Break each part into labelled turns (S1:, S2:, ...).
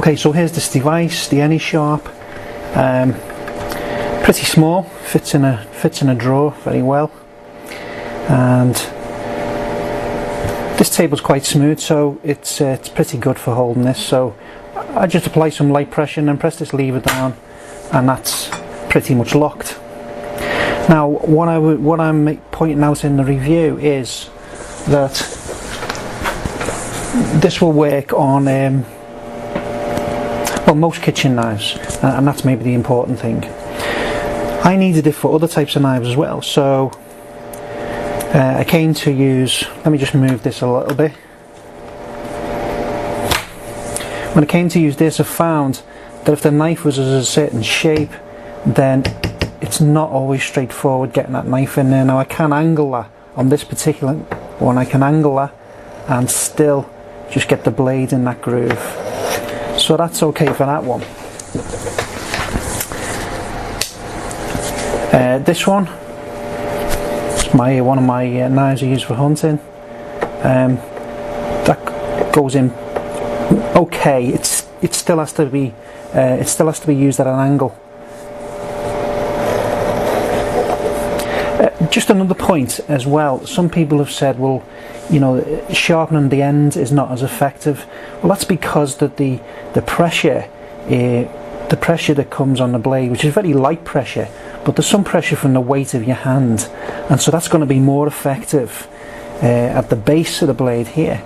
S1: Okay, so here's this device, the AnySharp. Pretty small, fits in a drawer very well, and this table's quite smooth, so it's pretty good for holding this. So I just apply some light pressure and then press this lever down, and that's pretty much locked. Now, what I'm pointing out in the review is that this will work on well, most kitchen knives, and that's maybe the important thing. I needed it for other types of knives as well, so I came to use, let me just move this a little bit. When I came to use this, I found that if the knife was a certain shape, then it's not always straightforward getting that knife in there. Now I can angle that on this particular one, I can angle that and still just get the blade in that groove. So that's okay for that one. This one, it's one of my knives I use for hunting. That goes in okay. It still has to be used at an angle. Just another point as well. Some people have said, well, you know, sharpening the end is not as effective. Well, that's because that the pressure that comes on the blade, which is very light pressure, but there's some pressure from the weight of your hand, and so that's going to be more effective at the base of the blade here.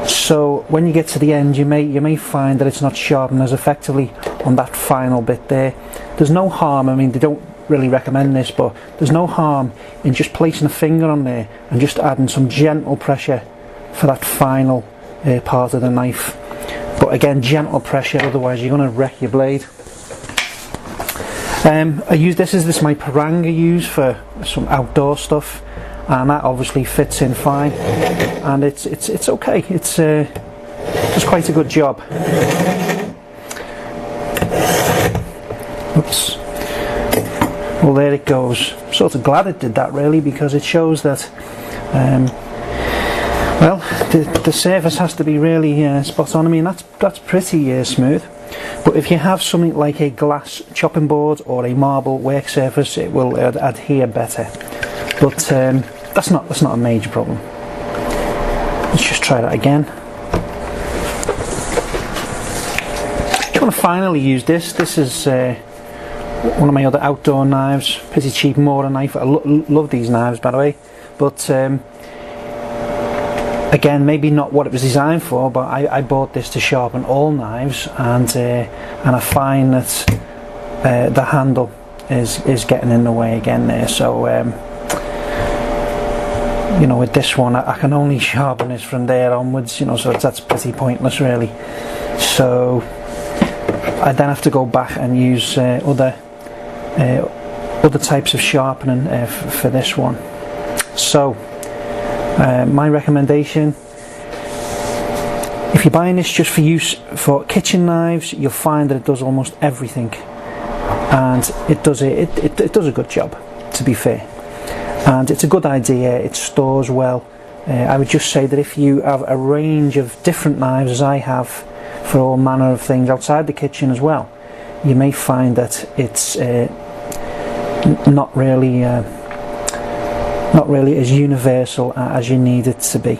S1: So when you get to the end, you may find that it's not sharpened as effectively on that final bit there. There's no harm. I mean, they don't really recommend this, but there's no harm in just placing a finger on there and just adding some gentle pressure for that final part of the knife. But again, gentle pressure, otherwise you're going to wreck your blade. I use this as my parang I use for some outdoor stuff, and that obviously fits in fine, and it's okay. It does quite a good job. Oops. Well, there it goes. Sort of glad it did that, really, because it shows that well, the surface has to be really spot on. I mean, that's pretty smooth. But if you have something like a glass chopping board or a marble work surface, it will adhere better. But that's not a major problem. Let's just try that again. I want to finally use this. This is one of my other outdoor knives. Pretty cheap mortar knife. I love these knives, by the way. But again, maybe not what it was designed for, but I bought this to sharpen all knives, and I find that the handle is getting in the way again there. So you know, with this one, I can only sharpen this from there onwards. You know, so that's pretty pointless, really. So I then have to go back and use other types of sharpening for this one. So. My recommendation, if you're buying this just for use for kitchen knives, you'll find that it does almost everything, and it does a good job, to be fair, and it's a good idea. It stores well. I would just say that if you have a range of different knives, as I have, for all manner of things outside the kitchen as well, you may find that it's not really as universal as you need it to be.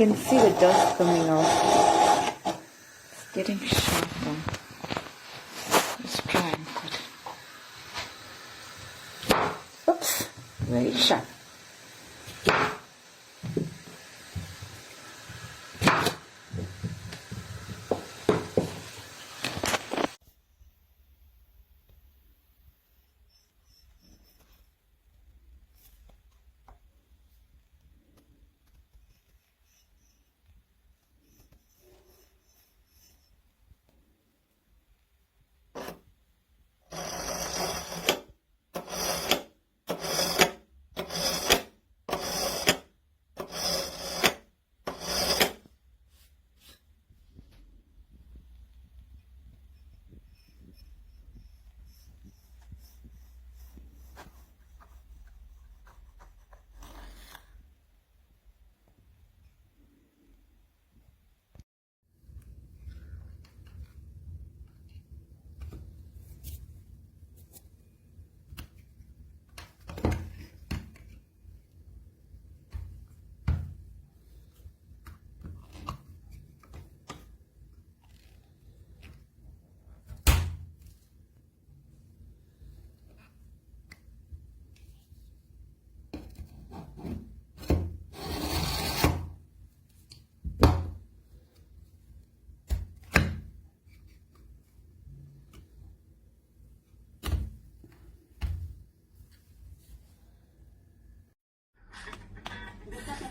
S2: can see the dust coming off. It's getting sharp now. Let's try and cut. Oops, very sharp.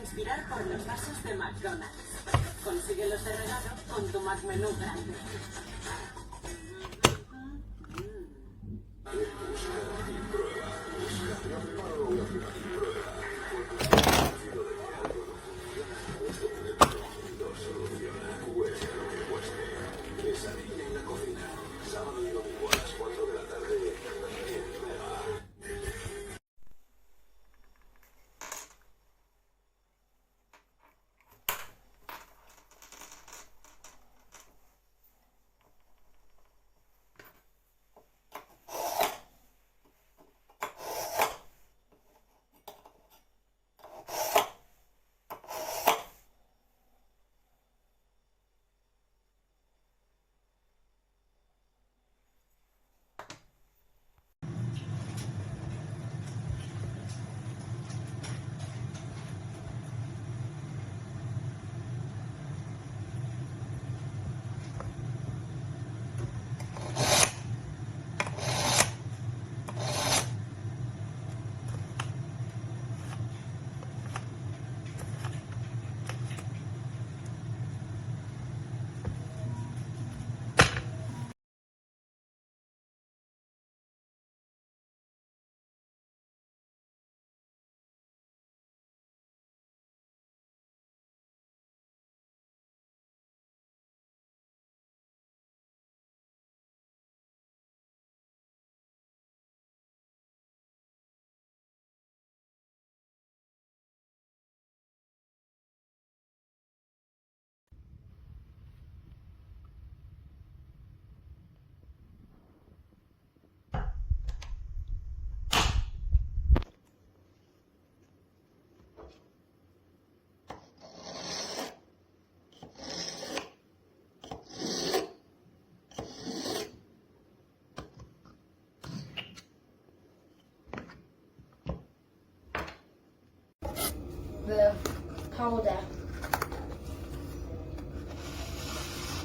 S3: Inspirar por los vasos de McDonald's. Consíguelos de regalo con tu McMenú grande.
S4: The powder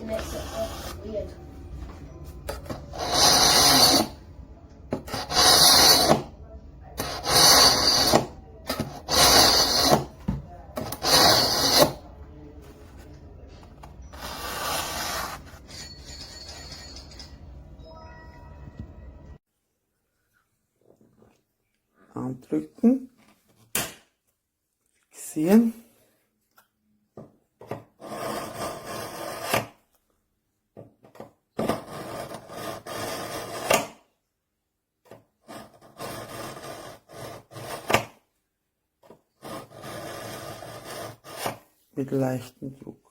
S4: makes it look weird.
S5: Andrücken, fixieren. Mit leichtem Druck.